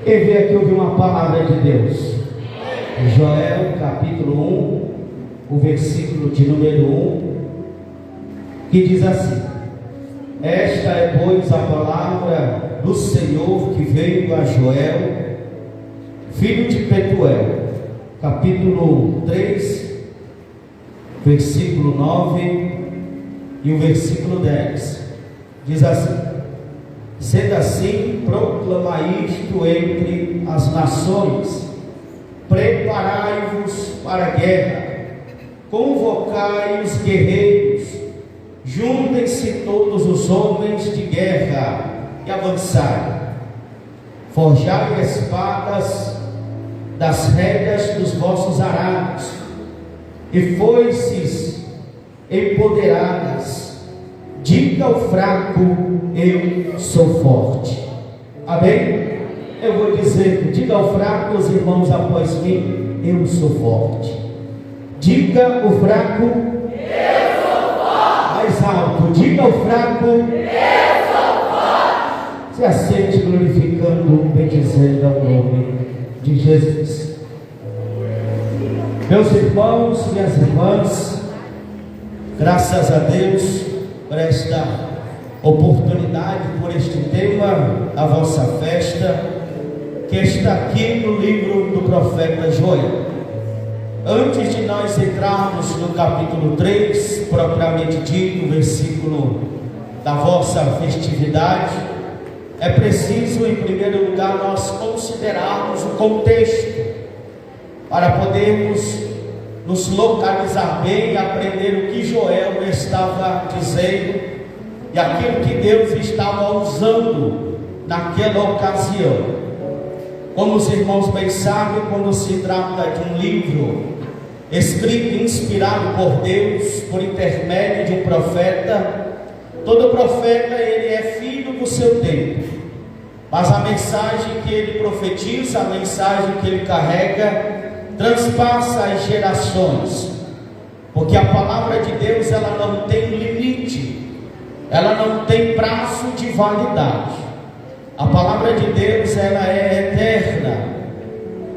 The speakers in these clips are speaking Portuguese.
Quem veio aqui ouvir uma palavra de Deus? Joel capítulo 1, o versículo de número 1, que diz assim: esta é, pois, a palavra do Senhor que veio a Joel, filho de Petuel, capítulo 3, versículo 9 e o versículo 10, diz assim: sendo assim, proclamai isto entre as nações, preparai-vos para a guerra, convocai os guerreiros, juntem-se todos os homens de guerra e avançai, forjai espadas das rédeas dos vossos arados e foices empoderadas. Diga ao fraco, eu sou forte. Amém? Eu vou dizer, diga ao fraco, os irmãos após mim, eu sou forte. Diga o fraco, eu sou forte. Mais alto, diga ao fraco, eu sou forte. Se aceite glorificando, bendizendo ao nome de Jesus. Meus irmãos, minhas irmãs, graças a Deus por esta oportunidade, por este tema, a vossa festa, que está aqui no livro do profeta Joel. Antes de nós entrarmos no capítulo 3, propriamente dito, o versículo da vossa festividade, é preciso, em primeiro lugar, nós considerarmos o contexto, para podermos nos localizar bem e aprender o que Joel estava dizendo e aquilo que Deus estava usando naquela ocasião. Como os irmãos bem sabem, quando se trata de um livro escrito e inspirado por Deus, por intermédio de um profeta, todo profeta ele é filho do seu tempo, mas a mensagem que ele profetiza, a mensagem que ele carrega, transpassa as gerações, porque a palavra de Deus ela não tem limite, ela não tem prazo de validade. A palavra de Deus ela é eterna,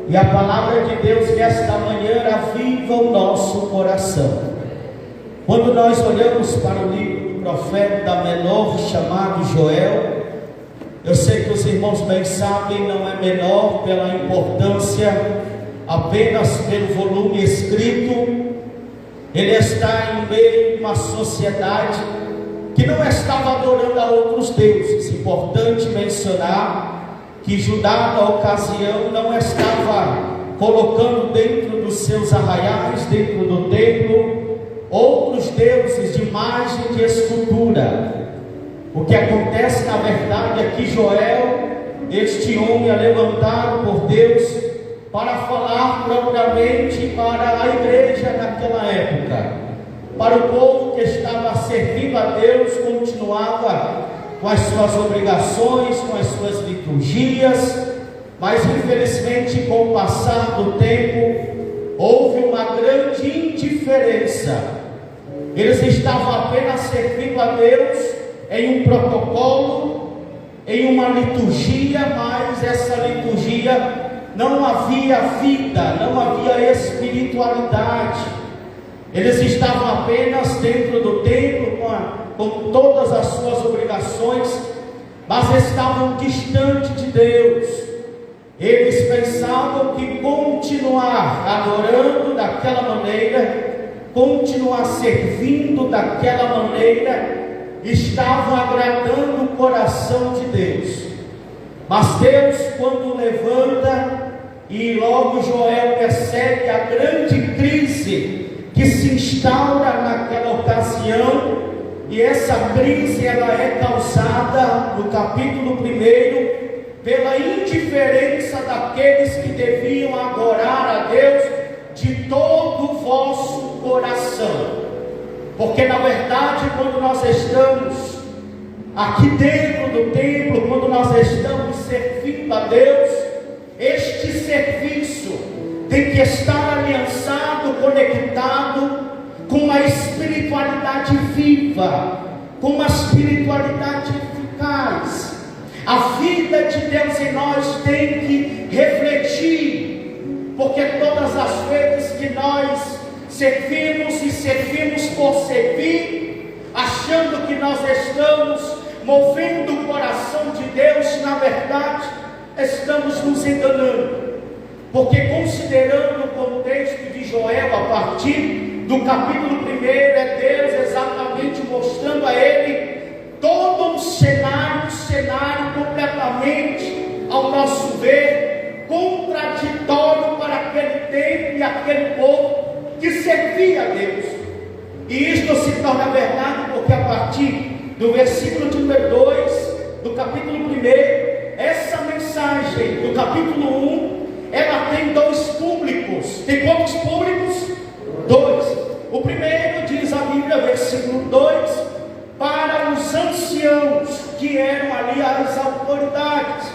e a palavra de Deus nesta manhã aviva o nosso coração. Quando nós olhamos para o livro do profeta menor chamado Joel, eu sei que os irmãos bem sabem, não é menor pela importância apenas pelo volume escrito. Ele está em meio a uma sociedade que não estava adorando a outros deuses. Importante mencionar que Judá na ocasião não estava colocando dentro dos seus arraiais, dentro do templo, outros deuses de imagem de escultura. O que acontece na verdade é que Joel, este homem é levantado por Deus para falar propriamente para a igreja naquela época, para o povo que estava servindo a Deus, continuava com as suas obrigações, com as suas liturgias, mas infelizmente com o passar do tempo houve uma grande indiferença. Eles estavam apenas servindo a Deus em um protocolo, em uma liturgia, mas essa liturgia não havia vida, não havia espiritualidade. Eles estavam apenas dentro do templo com todas as suas obrigações, mas estavam distantes de Deus. Eles pensavam que continuar adorando daquela maneira, continuar servindo daquela maneira, estavam agradando o coração de Deus. Mas Deus, quando levanta, e logo Joel percebe a grande crise que se instaura naquela ocasião, e essa crise ela é causada no capítulo 1 pela indiferença daqueles que deviam adorar a Deus de todo o vosso coração. Porque na verdade, quando nós estamos aqui dentro do templo, quando nós estamos servindo a Deus, este serviço tem que estar aliançado, conectado com uma espiritualidade viva, com uma espiritualidade eficaz. A vida de Deus em nós tem que as vezes que nós servimos e servimos por servir, achando que nós estamos movendo o coração de Deus, na verdade, estamos nos enganando, porque considerando o contexto de Joel, a partir do capítulo 1, é Deus exatamente mostrando a ele todo um cenário completamente, ao nosso ver, contraditório para aquele tempo e aquele povo que servia a Deus. E isto se torna verdade porque a partir do versículo de número 2 do capítulo 1, essa mensagem do capítulo 1, ela tem dois públicos. Tem quantos públicos? Dois. O primeiro diz a Bíblia, versículo 2, para os anciãos, que eram ali as autoridades,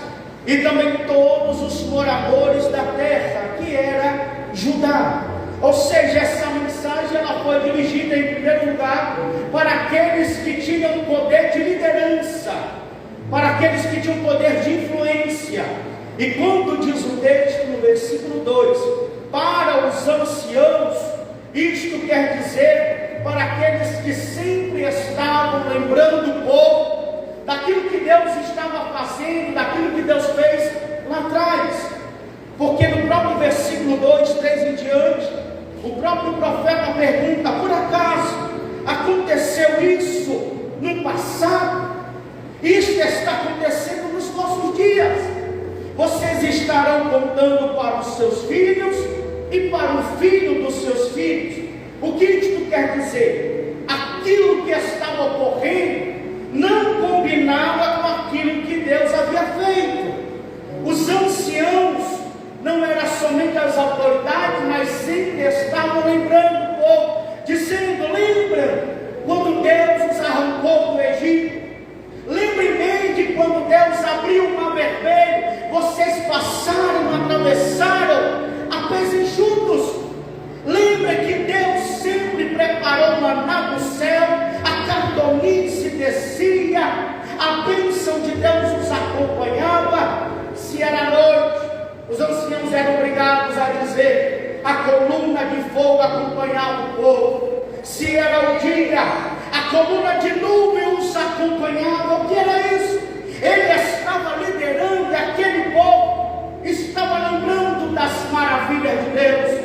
e também todos os moradores da terra, que era Judá. Ou seja, essa mensagem ela foi dirigida em primeiro lugar para aqueles que tinham poder de liderança, para aqueles que tinham poder de influência. E quando diz o texto no versículo 2, para os anciãos, isto quer dizer para aqueles que sempre estavam lembrando o povo daquilo que Deus estava fazendo, daquilo que Deus fez lá atrás. Porque no próprio versículo 2, 3 em diante, o próprio profeta pergunta: por acaso aconteceu isso no passado? Isto está acontecendo nos nossos dias. Vocês estarão contando para os seus filhos e para o filho dos seus filhos. O que isto quer dizer? Aquilo que estava ocorrendo não combinava com aquilo que Deus havia feito. Os anciãos não eram somente as autoridades, mas sempre estavam lembrando o povo, dizendo: lembra quando Deus os arrancou do Egito? Lembrem bem de quando Deus abriu o mar vermelho, vocês passaram, atravessaram a pés enxutos. Lembra que Deus sempre preparou o maná do céu, a cardonice descia, a bênção de Deus os acompanhava. Se era noite, os anciãos eram obrigados a dizer: a coluna de fogo acompanhava o povo. Se era o dia, a coluna de nuvem os acompanhava. O que era isso? Ele estava liderando aquele povo, estava lembrando das maravilhas de Deus.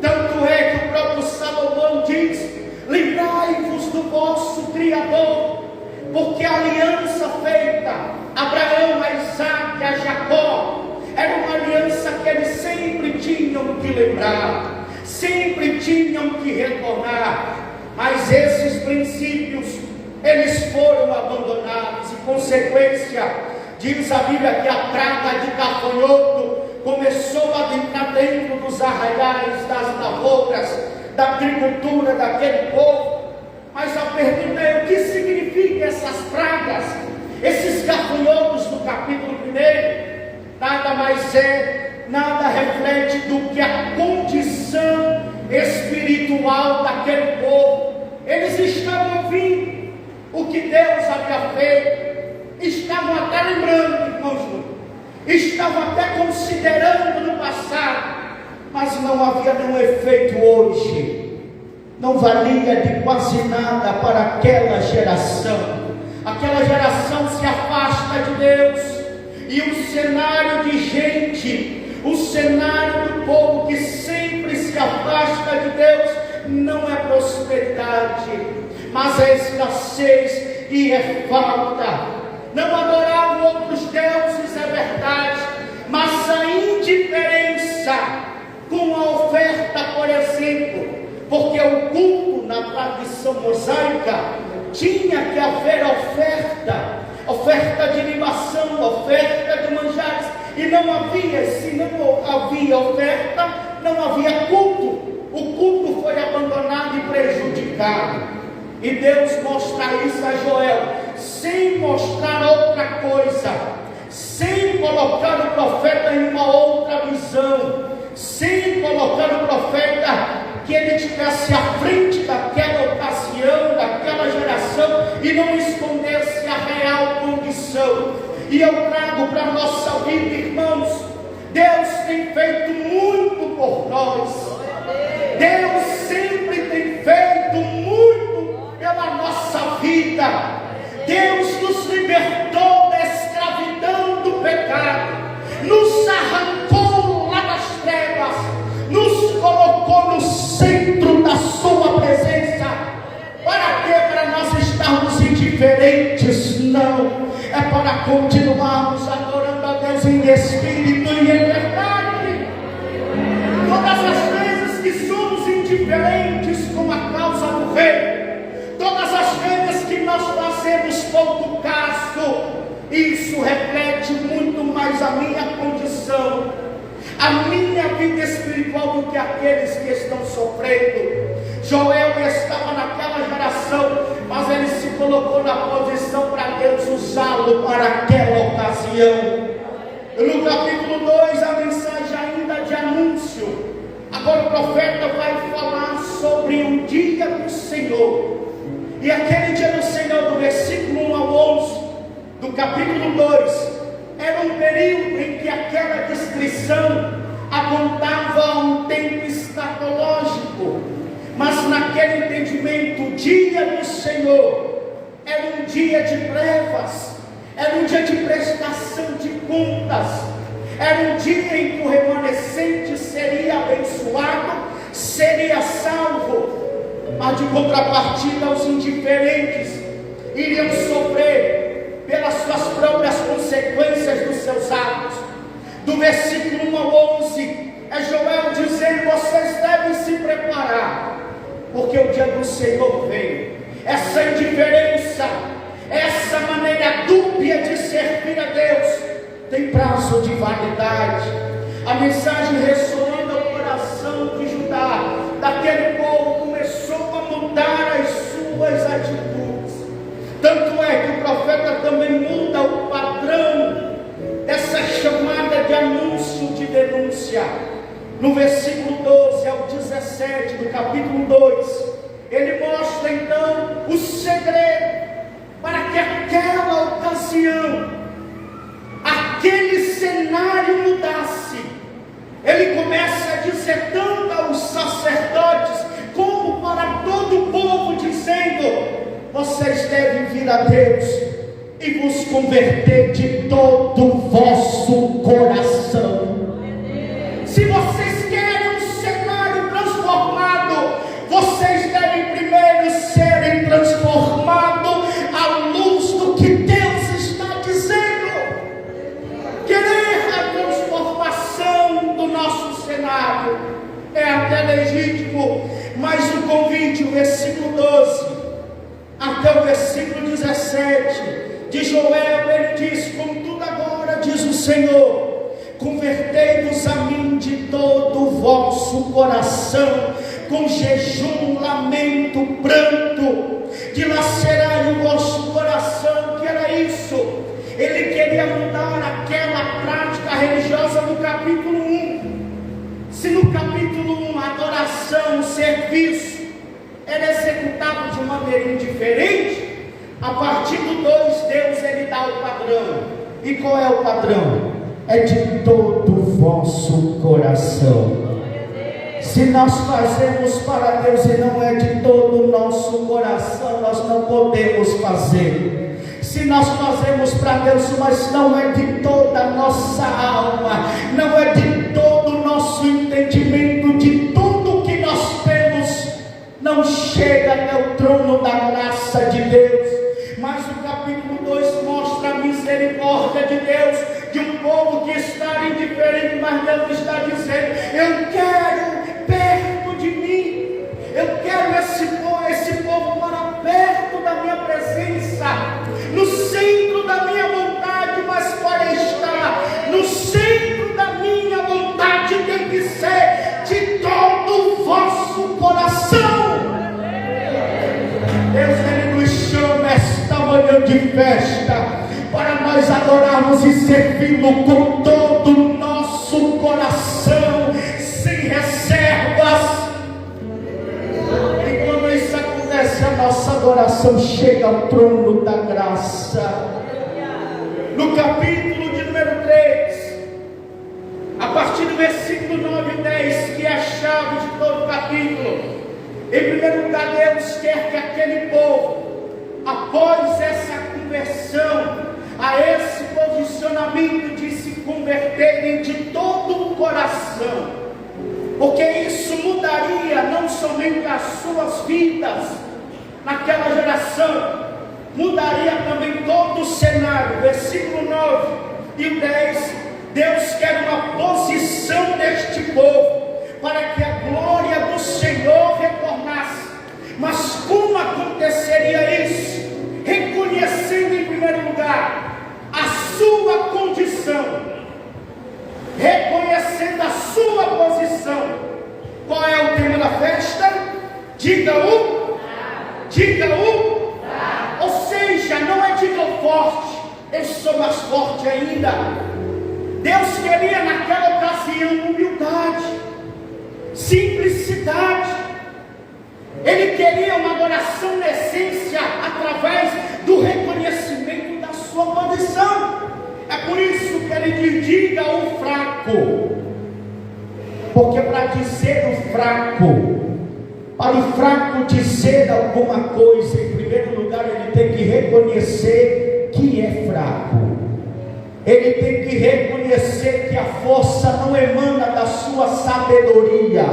Tanto é que o próprio Salomão diz: lembrai-vos do vosso Criador, porque a aliança feita a Abraão, a Isaac, a Jacó, era uma aliança que eles sempre tinham que lembrar, sempre tinham que retornar. Mas esses princípios, eles foram abandonados, e consequência, diz a Bíblia que a praga de gafanhoto começou a entrar dentro dos arraiais, das lavouras, da agricultura daquele povo. Mas a pergunta é: o que significa essas pragas, esses gafanhotos do capítulo 1? Nada mais é, nada reflete do que a condição espiritual daquele povo. Eles estavam ouvindo o que Deus havia feito, estavam até lembrando, irmãos, estavam até considerando no passado, mas não havia nenhum efeito hoje. Não valia de quase nada para aquela geração. Aquela geração se afasta de Deus, e o cenário de gente, o cenário do povo que sempre se afasta de Deus, não é prosperidade, mas é escassez e é falta. Não adoravam outros deuses, é verdade, mas a indiferença com a oferta, por exemplo, porque o culto na tradição mosaica tinha que haver oferta de libação, oferta de manjares, e não havia, se não havia oferta, não havia culto. O culto foi abandonado e prejudicado, e Deus mostra isso a Joel, sem mostrar outra coisa, sem colocar o profeta em uma outra visão, sem colocar o profeta que ele estivesse à frente daquela ocasião, daquela geração, e não escondesse a real condição. E eu trago para a nossa vida, irmãos, Deus tem feito muito por nós. Deus sempre tem feito muito pela nossa vida. Deus nos libertou da escravidão do pecado, nos arrancou lá das trevas, nos colocou no centro da sua presença. Para quê? Para nós estarmos indiferentes? Não, é para continuarmos adorando a Deus em espírito e em verdade. Todas as vezes que somos indiferentes com a causa do Rei, todas as vezes que nós fazemos pouco caso, isso reflete muito mais a minha condição, a minha vida espiritual, do que aqueles que estão sofrendo. Joel estava naquela geração, mas ele se colocou na posição para Deus usá-lo para aquela ocasião. No capítulo 2, a mensagem ainda de anúncio. Agora o profeta vai falar sobre o dia do Senhor. E aquele dia do Senhor, do versículo 1 ao 11 do capítulo 2, era um período em que aquela descrição apontava um tempo escatológico. Mas naquele entendimento, o dia do Senhor era um dia de trevas, era um dia de prestação de contas, era um dia em que o remanescente seria abençoado, seria salvo, mas de contrapartida os indiferentes iriam sofrer pelas suas próprias consequências dos seus atos. Do versículo 1 ao 11, é Joel dizendo: vocês devem se preparar, porque o dia do Senhor vem. Essa indiferença, essa maneira dúbia de servir a Deus, tem prazo de validade. A mensagem ressoou no coração de Judá, daquele povo, começou a mudar as suas atitudes. Tanto é que o profeta também muda o padrão dessa chamada de anúncio de denúncia. No versículo 12 ao 17 do capítulo 2, ele mostra então o segredo para que aquela ocasião, aquele cenário mudasse. Ele começa a dizer tanto aos sacerdotes como para todo o povo, dizendo: vocês devem vir a Deus e vos converter de todo o vosso coração. Se vocês querem um cenário transformado, vocês devem primeiro serem transformados à luz do que Deus está dizendo. Querer a transformação do nosso cenário é até legítimo, mas o convite, o versículo 12 até o versículo 17 de Joel, ele diz: contudo agora, diz o Senhor, convertei-vos a mim de todo o vosso coração, com jejum, lamento, pranto, dilacerai o vosso coração. Que era isso? Ele queria mudar aquela prática religiosa do capítulo 1. Se no capítulo 1 a adoração, o serviço era executado de maneira indiferente, a partir do 2, Deus ele dá o padrão. E qual é o padrão? É de todo o vosso coração. Se nós fazemos para Deus e não é de todo o nosso coração, nós não podemos fazer. Se nós fazemos para Deus, mas não é de toda a nossa alma, não é de todo o nosso entendimento, de tudo que nós temos, não chega até o trono da graça de Deus. Mas o capítulo 2 mostra a misericórdia de Deus, de um povo que está indiferente, mas Deus está dizendo: eu quero perto de mim, eu quero esse povo para perto da minha presença, no centro da minha vontade. Mas para estar no centro da minha vontade, tem que ser de todo o vosso coração. Deus ele nos chama esta manhã de festa para nós adorarmos e servi-lo com todo o nosso coração, sem reservas. E quando isso acontece, a nossa adoração chega ao trono da graça. No capítulo de número 3, a partir do versículo 9 e 10, capítulo. Em primeiro lugar, Deus quer que aquele povo, após essa conversão, a esse posicionamento de se converterem de todo o coração, porque isso mudaria não somente as suas vidas naquela geração, mudaria também todo o cenário. Versículo 9 e o 10, Deus quer uma posição deste povo, para que a glória do Senhor retornasse. Mas como aconteceria isso? Reconhecendo em primeiro lugar a sua condição, reconhecendo a sua posição. Qual é o tema da festa? Ou seja, não é diga o forte, eu sou mais forte ainda. Deus queria naquela ocasião humildade, simplicidade. Ele queria uma adoração na essência, através do reconhecimento da sua posição. É por isso que ele diz: diga o fraco, porque para dizer o fraco, para o fraco dizer alguma coisa, em primeiro lugar ele tem que reconhecer que é fraco. Ele tem que reconhecer que a força não emana da sua sabedoria.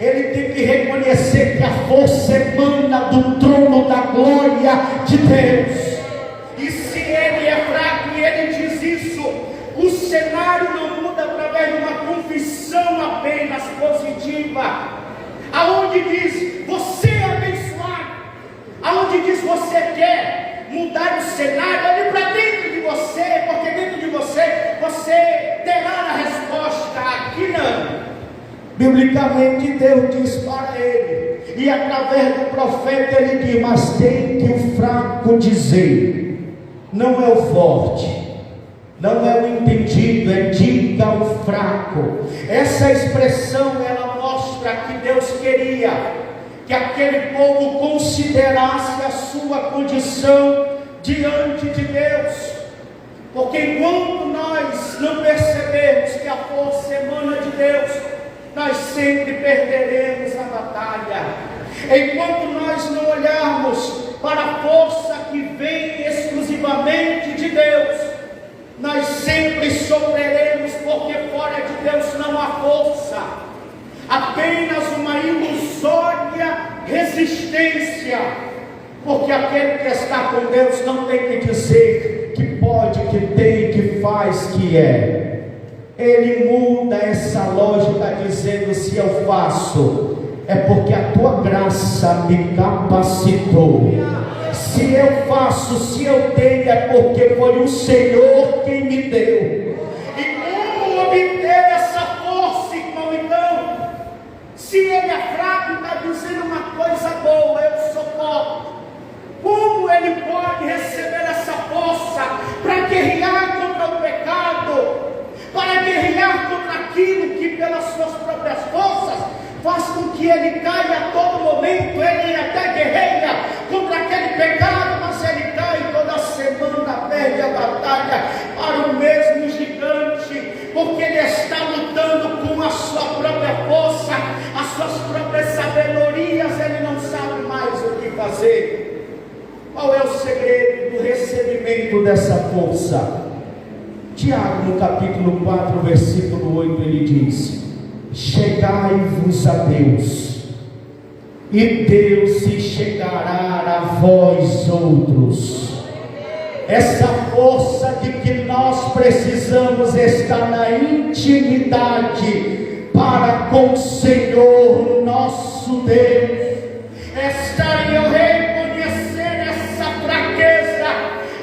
Ele tem que reconhecer que a força emana do trono da glória de Deus. E se ele é fraco e ele diz isso, o cenário não muda através de uma confissão apenas positiva, aonde diz você é abençoado, aonde diz você quer mudar o cenário, olhe para dentro de você, porque dentro de você terá a resposta. Aqui não. Biblicamente Deus diz para ele, e através do profeta ele diz: mas tem que o fraco dizer, não é o forte, não é o entendido, é diga o fraco. Essa expressão ela mostra que Deus queria que aquele povo considerasse a sua condição diante de Deus, porque enquanto nós não percebermos que a força emana de Deus, nós sempre perderemos a batalha. Enquanto nós não olharmos para a força que vem exclusivamente de Deus, nós sempre sofreremos, porque fora de Deus não há força, apenas uma ilusória resistência. Porque aquele que está com Deus não tem que dizer que pode, que tem, que faz, que é. Ele muda essa lógica dizendo: se eu faço, é porque a tua graça me capacitou. Se eu faço, se eu tenho, é porque foi o Senhor quem me deu. E como obter essa força, irmão? Então, se ele é fraco, está dizendo uma coisa boa: eu sou forte. Como ele pode receber essa força para guerrear contra o pecado, para guerrear contra aquilo que pelas suas próprias forças faz com que ele caia a todo momento? Ele até guerreia contra aquele pecado, mas ele cai toda semana, perde a batalha para o mesmo gigante, porque ele está lutando com a sua própria força, as suas próprias sabedorias. Ele não sabe mais o que fazer. Qual é o segredo do recebimento dessa força? Tiago, no capítulo 4, versículo 8, ele diz: chegai-vos a Deus, e Deus se chegará a vós outros. Essa força de que nós precisamos está na intimidade para com o Senhor nosso Deus. Está em eu reconhecer essa fraqueza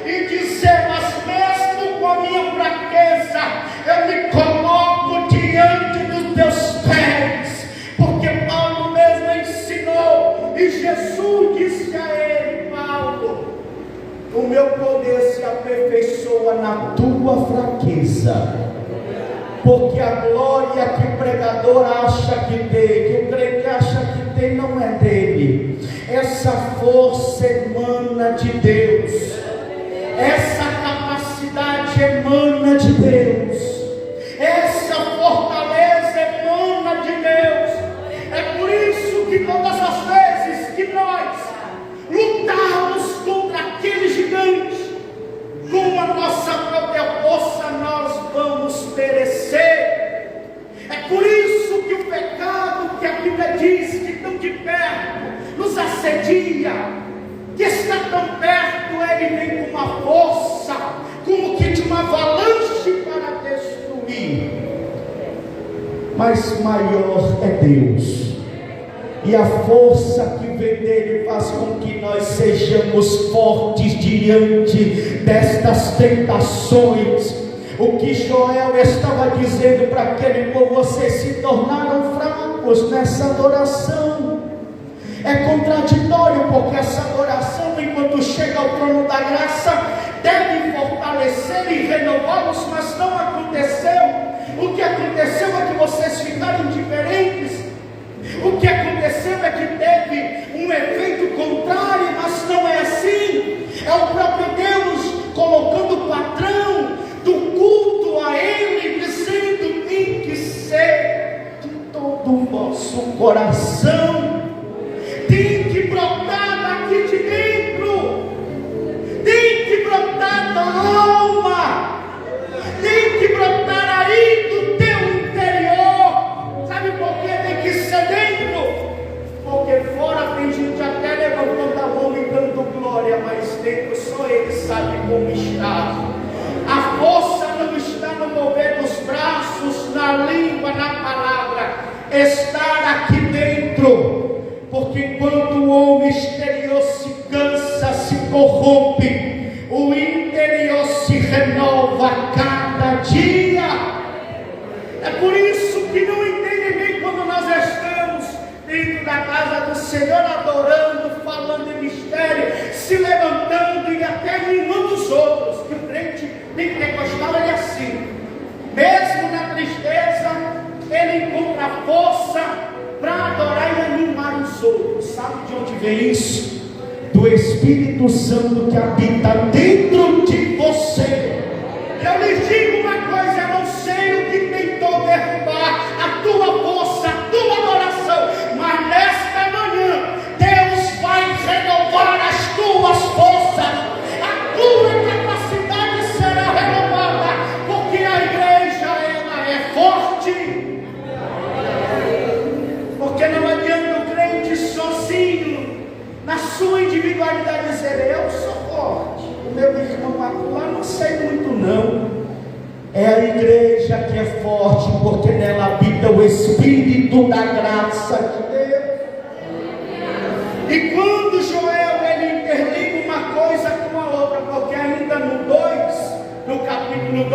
e dizer: mas mesmo com a minha fraqueza, eu me coloco diante dos teus pés, porque Paulo mesmo ensinou, e Jesus disse a ele: Paulo, o meu poder se aperfeiçoa na tua fraqueza. Porque a glória que o pregador acha que tem, que o crente acha que tem, não é dele. Essa força emana de Deus, essa capacidade emana de Deus, essa fortaleza emana de Deus. É por isso assedia, que está tão perto, ele vem com uma força, como que de uma avalanche para destruir. Mas maior é Deus, e a força que vem dele faz com que nós sejamos fortes diante destas tentações. O que Joel estava dizendo para aquele povo: vocês se tornaram fracos nessa adoração. É contraditório, porque essa adoração, enquanto chega ao trono da graça, deve fortalecer e renová-los, mas não aconteceu. O que aconteceu é que vocês ficaram indiferentes. O que aconteceu é que teve um efeito contrário, mas não é assim. É o próprio Deus colocando o padrão do culto a Ele, dizendo: tem que ser de todo o vosso coração, tem que brotar daqui de dentro, tem que brotar da alma, tem que brotar aí do teu interior. Sabe por que tem que ser dentro? Porque fora tem gente até levantando a mão e dando glória, mas dentro só Ele sabe como está. A força não está no mover dos braços, na língua, na palavra, está aqui dentro. Porque enquanto o homem exterior se cansa, se corrompe, o interior se renova a cada dia. É por isso que não entendem bem quando nós estamos dentro da casa do Senhor, adorando, falando em mistério, se levantando e até animando os outros. Que o crente pentecostal ele é assim, mesmo na tristeza, ele encontra força para adorar e animar os outros. Sabe de onde vem isso? Do Espírito Santo que habita dentro de você. Eu lhes digo uma coisa: eu não sei o que tentou derrubar a tua força, a tua adoração, mas nesta manhã Deus vai renovar as tuas forças, a tua capacidade será renovada, porque a igreja ela é forte. Porque não adianta o crente sozinho, na sua individualidade, dizer: eu sou forte, o meu irmão lá não sei muito não. É a igreja que é forte, porque nela habita o Espírito da graça de Deus. E quando Joel ele interliga uma coisa com a outra, porque ainda no capítulo 2,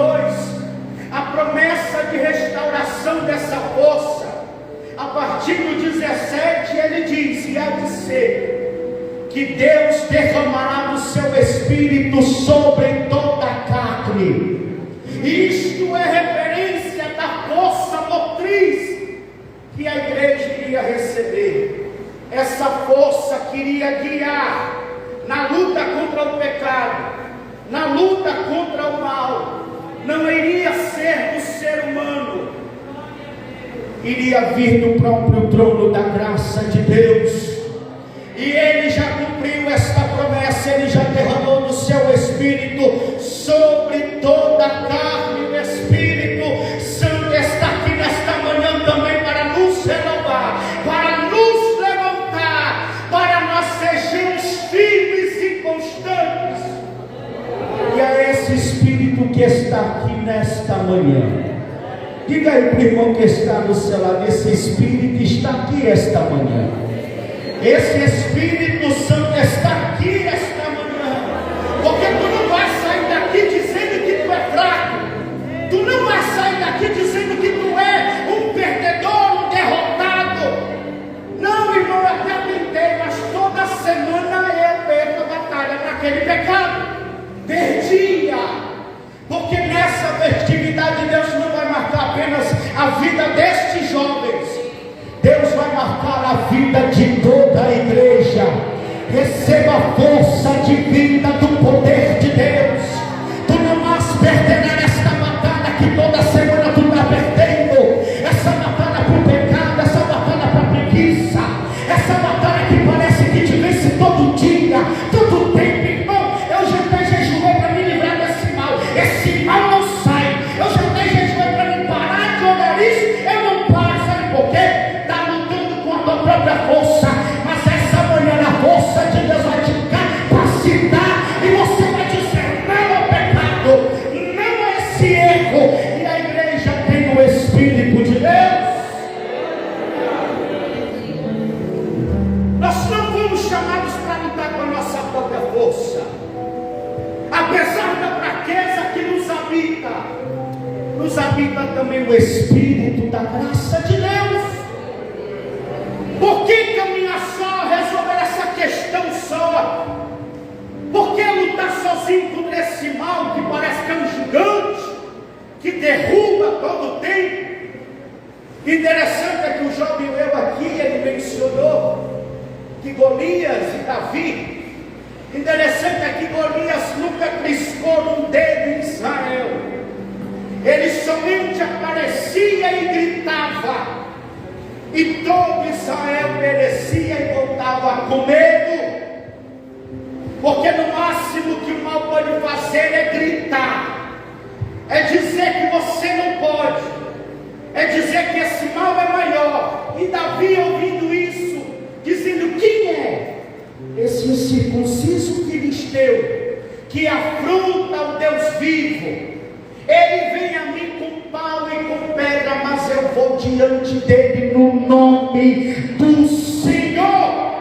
a promessa de restauração dessa força, a partir do 17 ele diz: e há de ser que Deus derramará do seu Espírito sobre toda a carne. Isto é referência da força motriz que a igreja iria receber. Essa força queria guiar na luta contra o pecado, na luta contra o mal. Não iria ser do ser humano, iria vir do próprio trono da graça de Deus. E Ele já cumpriu esta promessa. Ele já derramou do seu Espírito sobre toda a carne. O Espírito Santo está aqui nesta manhã também para nos renovar, para nos levantar, para nós sejamos firmes e constantes. E é esse Espírito que está aqui nesta manhã. Diga aí para o irmão que está do seu lado: esse Espírito está aqui esta manhã. Esse Espírito Santo está aqui esta manhã. Porque tu não vai sair daqui dizendo que tu é fraco. Tu não vai sair daqui dizendo que tu é um perdedor, um derrotado. Não, irmão, eu até tentei, mas toda semana eu perco a batalha para aquele pecado. Perdia. Porque nessa festividade Deus não vai marcar apenas a vida destes jovens, Deus vai marcar a vida de toda a igreja. Receba a força divina do poder de Deus. Tu não mais perderás esta batalha que toda semana tu está perdendo. Essa batalha para o pecado, essa batalha para a preguiça, essa batalha que parece que te vence todo dia, todo tempo, irmão. Eu já até jejuei para me livrar desse mal. Esse mal não sai. Eu já até jejuei para me parar de olhar isso. Eu não paro, sabe por quê? Está lutando com a tua própria força. Mas essa manhã na Espírito de Deus. Nós não fomos chamados para lutar com a nossa própria força. Apesar da fraqueza que nos habita também o Espírito da graça de Deus. Por que caminhar só, resolver essa questão só? Por que lutar sozinho contra esse mal que parece que é um gigante, que derruba todo o tempo? Interessante é que o jovem leu aqui, ele mencionou que Golias e Davi. Interessante é que Golias nunca triscou num dedo em Israel. Ele somente aparecia e gritava, e todo Israel perecia e voltava com medo, porque no máximo que o mal pode fazer é gritar, é dizer que você não pode, é dizer que esse mal é maior. E Davi, ouvindo isso, dizendo: quem é esse incircunciso filisteu que afronta o Deus vivo? Ele vem a mim com pau e com pedra, mas eu vou diante dele no nome do Senhor.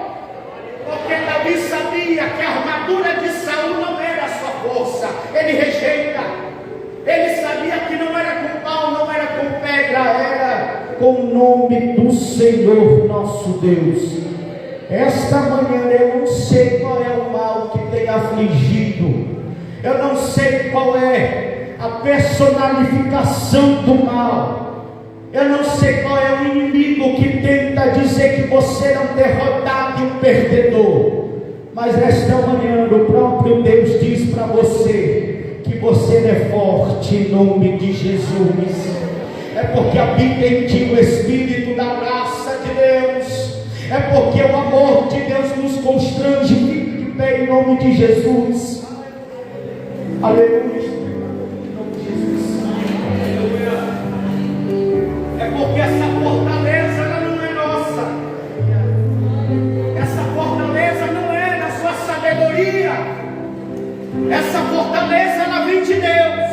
Porque Davi sabia que a armadura de Saul não era a sua força. Ele rejeita. Ele sabia que não era com pau, não era com pedra, era com o nome do Senhor nosso Deus. Esta manhã eu não sei qual é o mal que tem afligido, eu não sei qual é a personalificação do mal, eu não sei qual é o inimigo que tenta dizer que você é um derrotado e um perdedor, mas esta manhã o próprio Deus diz para você que você é forte em nome de Jesus. É porque habita em ti o Espírito da graça de Deus, é porque o amor de Deus nos constrange. Fique de pé em nome de Jesus. Aleluia. É porque essa fortaleza ela não é nossa. Essa fortaleza não é da sua sabedoria. Essa fortaleza ela vem de Deus.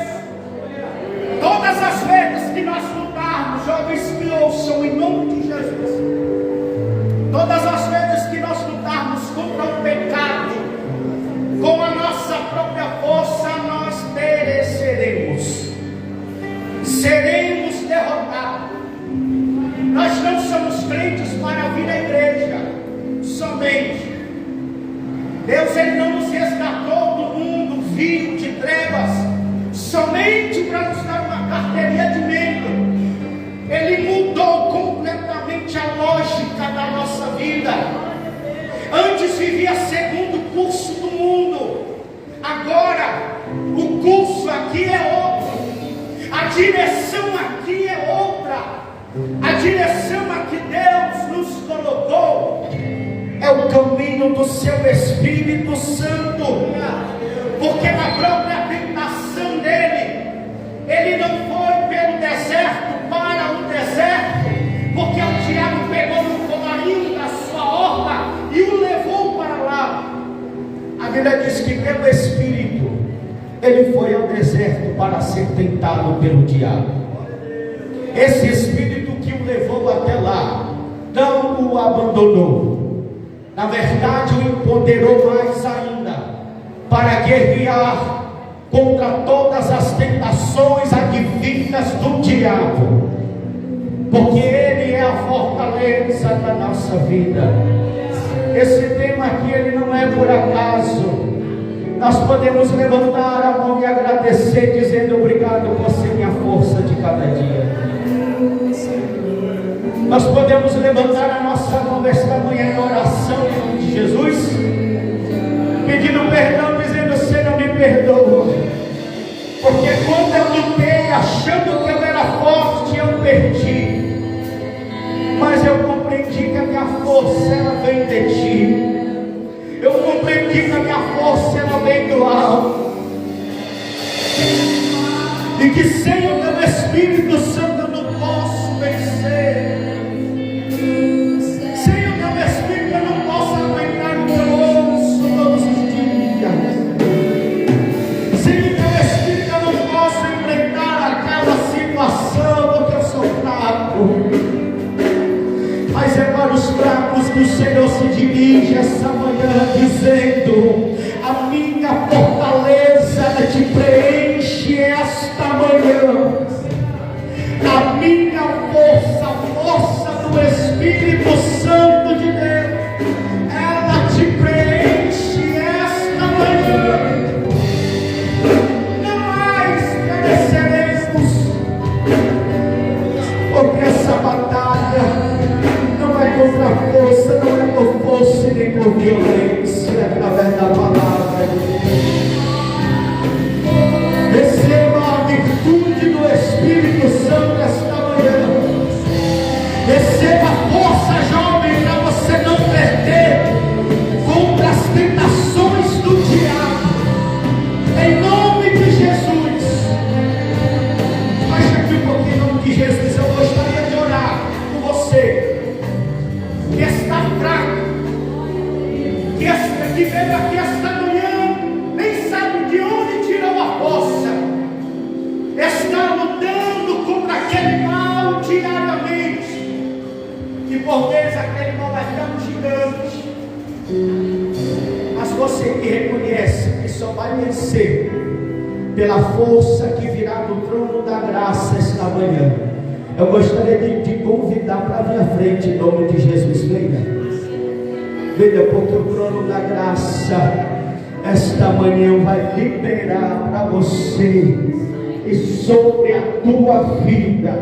Todas as vezes que nós lutarmos, jovens que ouçam em nome de Jesus, todas as vezes que nós lutarmos contra o pecado, com a nossa própria força, nós pereceremos, seremos derrotados. Nós não somos crentes para vir à igreja somente. Deus ele não nos resgatou do mundo vil de trevas somente para nos dar uma carteirinha de membro. Ele mudou completamente a lógica da nossa vida. Antes vivia segundo o curso do mundo, agora o curso aqui é outro, a direção aqui é outra. A direção a que Deus nos colocou é o caminho do seu Espírito Santo, porque na própria tentação dele, ele não foi pelo deserto para o deserto, porque o diabo pegou no colarinho da sua orla e o levou para lá. A Bíblia diz que pelo Espírito ele foi ao deserto para ser tentado pelo diabo. Esse Espírito que o levou até lá não o abandonou, na verdade o empoderou mais ainda para guerrear contra todas as tentações advindas do diabo, porque ele é a fortaleza da nossa vida. Esse tema aqui ele não é por acaso. Nós podemos levantar a mão e agradecer, dizendo: obrigado por ser minha força de cada dia. Nós podemos levantar a nossa mão esta manhã em oração em nome de Jesus, pedindo perdão, dizendo: Senhor, não me perdoa, porque quando eu lutei achando que eu era forte, eu perdi. Mas eu compreendi que a minha força ela vem de ti. Eu compreendi que a minha força ela vem do alto, e que sem o teu Espírito Santo eu não posso vencer. Sem o teu Espírito eu não posso aguentar o teu osso todos os dias. Sem o teu Espírito eu não posso enfrentar aquela situação, porque eu sou dirige essa manhã dizendo: a minha fortaleza te preenche esta manhã. A minha força, a força do Espírito Santo de Deus, ela te preenche esta manhã. Não mais pereceremos, porque essa batalha não é contra a força, não é por força e nem por violência, é através da palavra de Deus. Receba a virtude do Espírito Santo esta manhã. Receba a força, jovem, para você não perder contra as tentações do diabo. Em nome de Jesus. Baixa aqui um pouquinho em nome de Jesus. Eu gostaria de orar por você que está fraco, que veio aqui esta manhã, nem sabe de onde tirou a força, está lutando contra aquele mal diariamente, e por vezes aquele mal é tão gigante, mas você que reconhece que só vai vencer pela força que virá do trono da graça esta manhã, eu gostaria de te convidar para vir à frente em nome de Jesus. Venha, porque o trono da graça esta manhã vai liberar para você e sobre a tua vida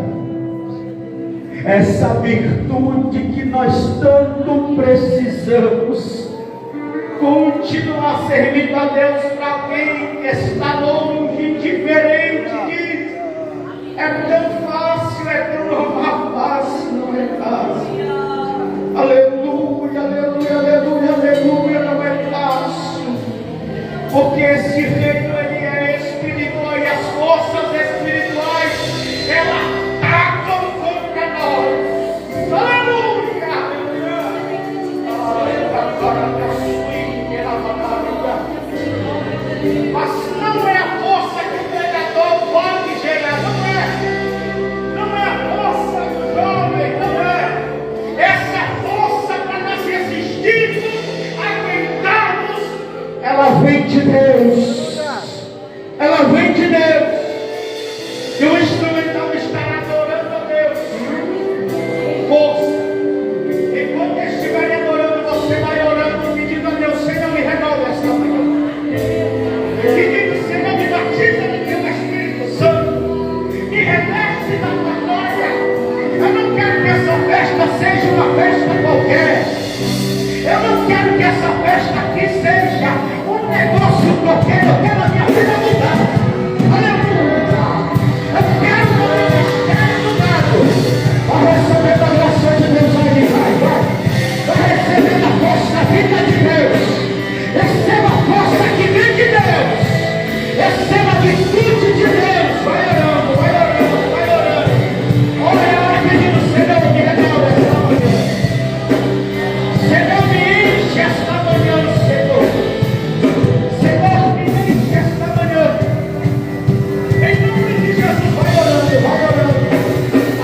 essa virtude que nós tanto precisamos. Continuar servindo a Deus para alguém que está longe, diferente disso. É tão fácil, é tão fácil, não é fácil. Aleluia, aleluia, aleluia, aleluia, não é fácil. Porque esse reino ele é espiritual e as forças espirituais elas atacam contra nós. Aleluia, mas não é a força que o pregador pode gerar, não é a força do jovem, não é essa força para nós resistirmos, aguentarmos. Ela vem de Deus, ela vem de Deus, e o instrumental estará adorando a Deus com força. Enquanto estiver adorando, você vai orando, pedindo a Deus: Senhor, me renova esta manhã. Pedindo: Senhor, me batiza no teu Espírito Santo, me reveste da tua glória. Eu não quero que essa festa seja uma festa qualquer. Eu não quero que essa festa aqui seja um negócio qualquer. Eu quero a minha vida mudar. Aleluia. Eu quero o meu ministério mudado. Vai receber a graça de Deus aí, vai receber a força da vida de Deus. Receba a força que vem de Deus. Receba a virtude de Deus. Vai orando, vai orando, vai orando. Ora, pedindo: Senhor, me renova esta manhã. Senhor, me enche esta manhã, Senhor. Senhor, me enche esta manhã. Em nome de Jesus, vai orando, vai orando.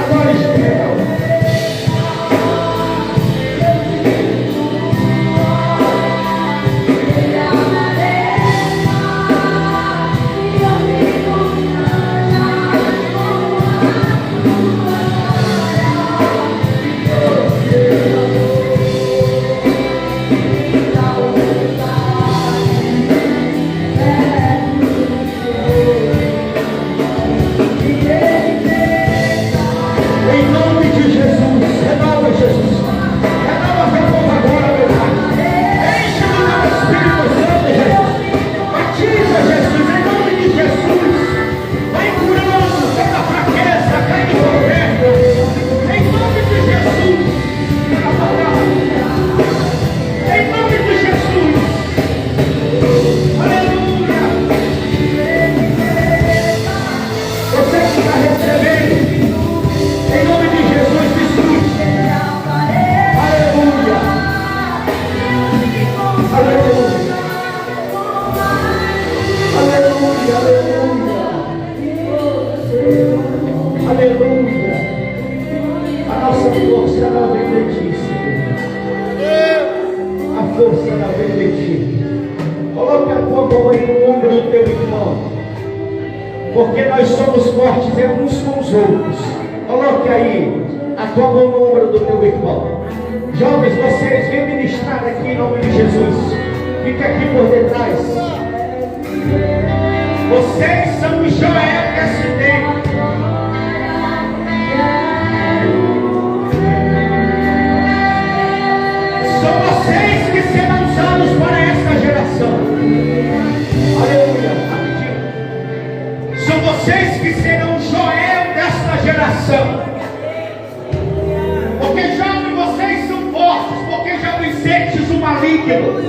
Agora Israel. Em nome de Jesus, renova Jesus. Renova teu povo agora, meu Pai. Enche do teu Espírito Santo, Jesus. Batiza, Jesus, em nome de Jesus. Vai curando toda fraqueza, cai envolvendo. Em nome de Jesus. Em nome de Jesus. Aleluia. Você que está recebendo, em nome de Jesus, desfrute. Aleluia. Aleluia. Aleluia. Aleluia. Aleluia. A nossa força não vem de ti, Senhor. A força na vida de ti. Coloque a tua mão aí no ombro do teu irmão, porque nós somos fortes uns com os outros. Coloque aí a tua mão no ombro do teu irmão. Jovens, vocês vêm ministrar aqui em nome de Jesus. Fica aqui por detrás. Vocês são o Joel desse tempo. São vocês que serão usados para esta geração. Aleluia, rapidinho. São vocês que serão Joel desta geração. Porque jovens, vocês são fortes, porque já vencetes o maligno.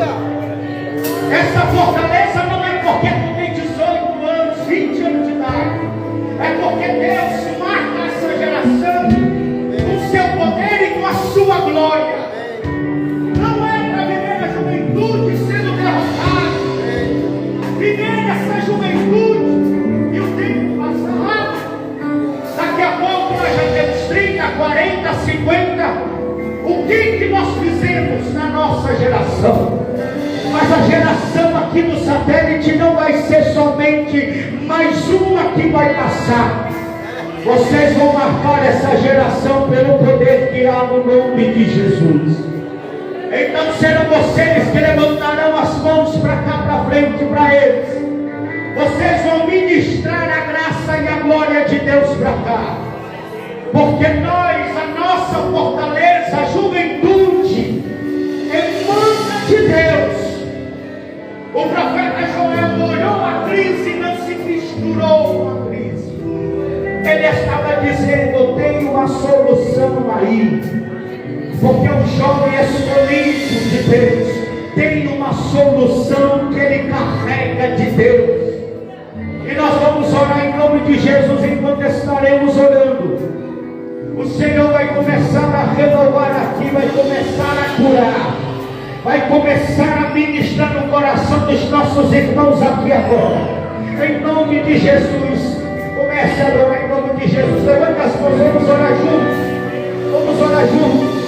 Essa fortaleza não é porque tu tem 18 anos, 20 anos de idade. É porque Deus marca essa geração com seu poder e com a sua glória. Não é para viver a juventude sendo derrotado. Viver essa juventude e o tempo passa rápido. Daqui a pouco nós já temos 30, 40, 50. O que nós fizemos na nossa geração? Mas a geração aqui do satélite não vai ser somente mais uma que vai passar. Vocês vão marcar essa geração pelo poder que há no nome de Jesus. Então serão vocês que levantarão as mãos para cá, para frente, para eles. Vocês vão ministrar a graça e a glória de Deus para cá. Porque nós, a nossa fortaleza, a juventude, emana de Deus. O profeta Joel olhou a crise e não se misturou com a crise. Ele estava dizendo: tem uma solução aí. Porque o jovem escolhido de Deus tem uma solução que ele carrega de Deus. E nós vamos orar em nome de Jesus enquanto estaremos orando. O Senhor vai começar a renovar aqui, vai começar a curar, vai começar a ministrar no coração dos nossos irmãos aqui agora. Em nome de Jesus, comece a adorar em nome de Jesus. Levante as mãos, vamos orar juntos. Vamos orar juntos.